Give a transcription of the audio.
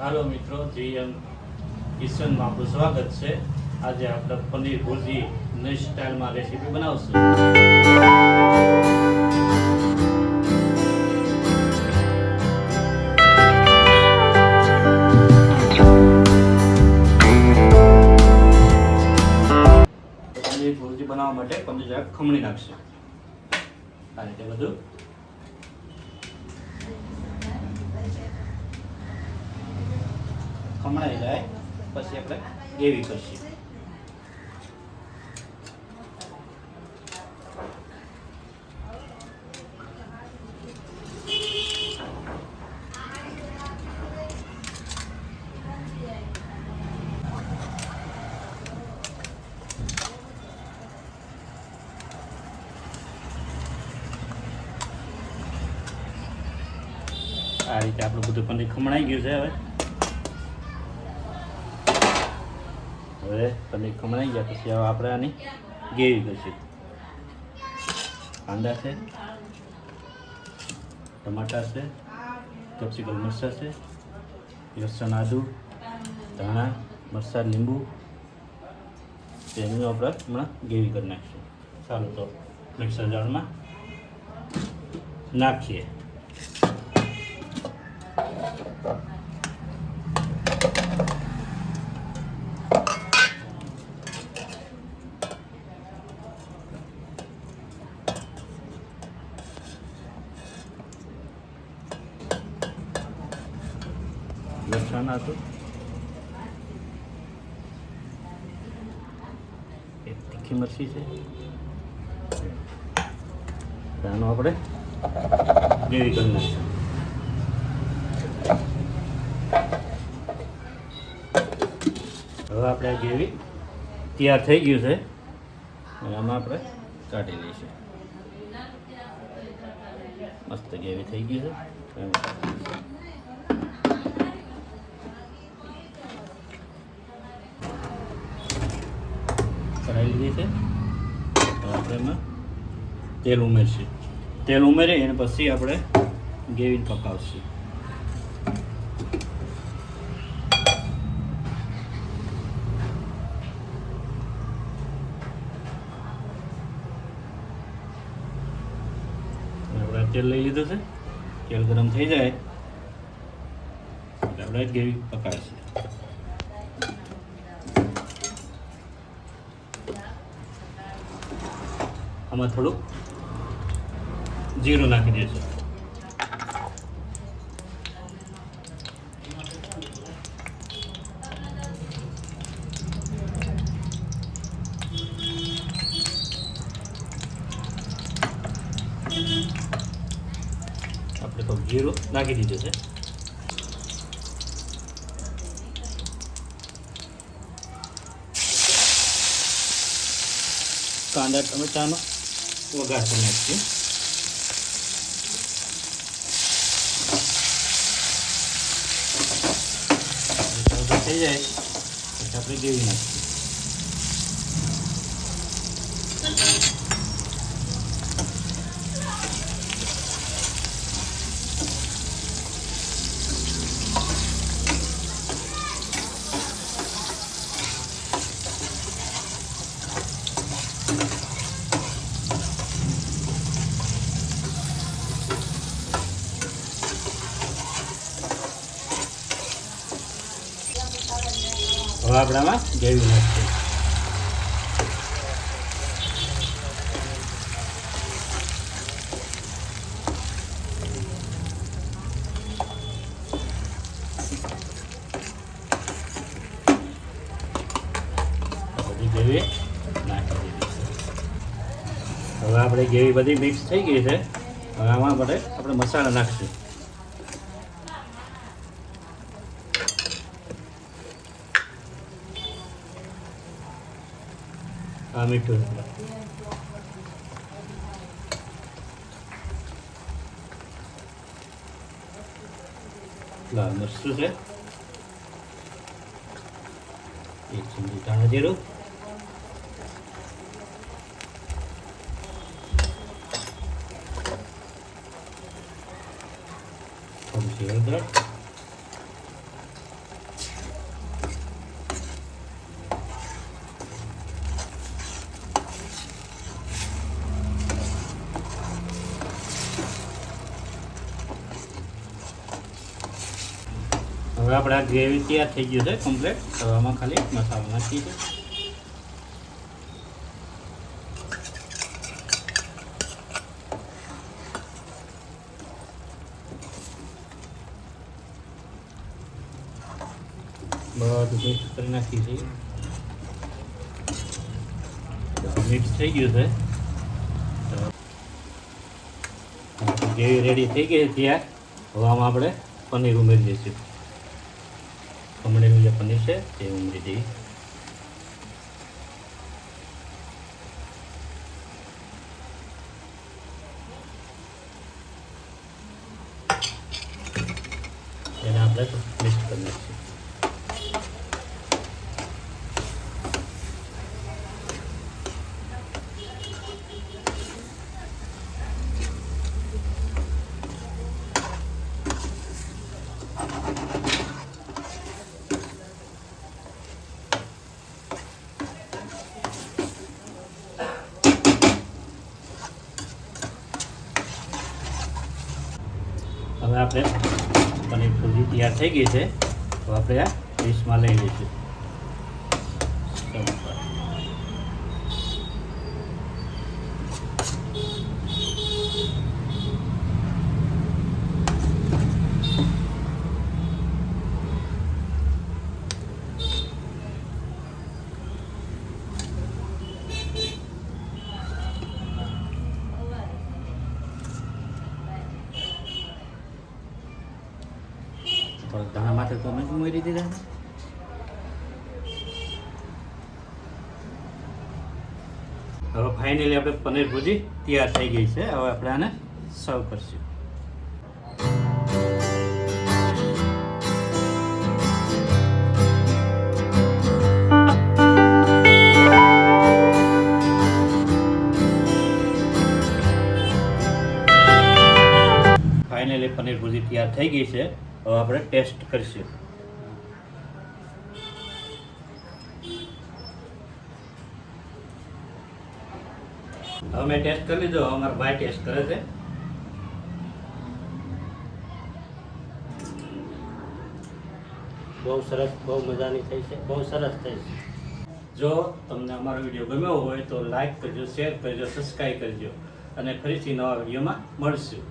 હાલો મિત્રો, જીએમ કિચનમાં આપણું સ્વાગત છે। આજે આપણે પનીર ભુરજી નવી સ્ટાઇલમાં રેસીપી બનાવશું। પનીર ભુરજી બનાવવા માટે પનીર જરાક ખમણી નાખશે આ રીતે બધું। ખમણાઈ જાય પછી આપણે ગ્રેવી કરશું। આ રીતે આપણું બધું પનીર ખમણાઈ ગયું છે। હવે પનીર ખમણાઈ ગયા પછી હવે આપણે આની ગ્રેવી કરીશું। કાંદા છે, ટમાટા છે, કેપ્સિકમ મરચાં છે, લસણ, આદુ, ધાણા, મરચાં, લીંબુ તેનું આપણે હમણાં ગ્રેવી કરી નાખીશું। ચાલો તો મિક્સર જારમાં નાખીએ। લસણ હતું, એક તીખી મરચી છે, આનું આપણે ગ્રેવી કરી નાખીશું। હવે આપણે આ ગ્રેવી તૈયાર થઈ ગયું છે, આમાં આપણે કાઢી લઈશું। મસ્ત ગ્રેવી થઈ ગઈ છે। કઢાઈ લીધી છે, આપણે એમાં તેલ ઉમેરશું। તેલ ઉમેરી અને પછી આપણે ગ્રેવી પકાવશું। આપણે તેલ લઈ લીધું છે, તેલ ગરમ થઈ જાય એટલે આપણે ગ્રેવી પકાવીશું। આમાં થોડુંક જીરું નાખી દઈશું। આપણે તો જીરું નાખી દીધું છે। કાંદા ટમેટાનો વઘાર કરી નાખીએ। થઈ જાય પછી આપણે ગ્રેવી નાખીએ। હવે આપણે આમાં ગ્રેવી નાખીએ। બધી ગ્રેવી નાખી દીધી છે। હવે આપણે ગ્રેવી બધી મિક્સ થઈ ગઈ છે। હવે આમાં આપણે મસાલા નાખીશું। આ મીઠું, લાલ મરચું છે, એક ચમચી ધાણા જીરું, થોડી હળદર, હવે આપણે આ ગ્રેવી તૈયાર થઈ ગયું છે કમ્પ્લીટ. હવે આમાં ખાલી મસાલો નાખી છે. બધું મિક્સ કરી નાખી છે. મિક્સ થઈ ગયું છે. ગ્રેવી રેડી થઈ ગઈ છે તૈયાર. હવે આમાં આપણે પનીર ઉમેરી દઈશું. ખમણેલું જે પનીર છે તે ઉમેરી દઈએ. એને આપણે મિક્સ કરી નાખીશું. હવે આપણે પનીર ભુરજી તૈયાર થઈ ગઈ છે. તો આપણે આ ડીશમાં લઈ લઈશું. ધાણા માથે તો અમે ઉમેરી દીધા. હવે ફાઇનલી આપણે પનીર ભુરજી તૈયાર થઈ ગઈ છે. હવે આપણે આને સર્વ કરશું. ફાઇનલી પનીર ભુરજી તૈયાર થઈ ગઈ છે. હવે આપણે ટેસ્ટ કરીશું. હવે મેં ટેસ્ટ કરી લીધો. અમારા ભાઈ ટેસ્ટ કરે છે. બહુ સરસ, બહુ મજાની થઈ છે, બહુ સરસ થઈ છે. જો તમને અમારો વિડીયો ગમ્યો હોય તો લાઈક કરજો, શેર કરજો, સબસ્ક્રાઈબ કરજો અને ફરીથી નવા વિડીયોમાં મળશું.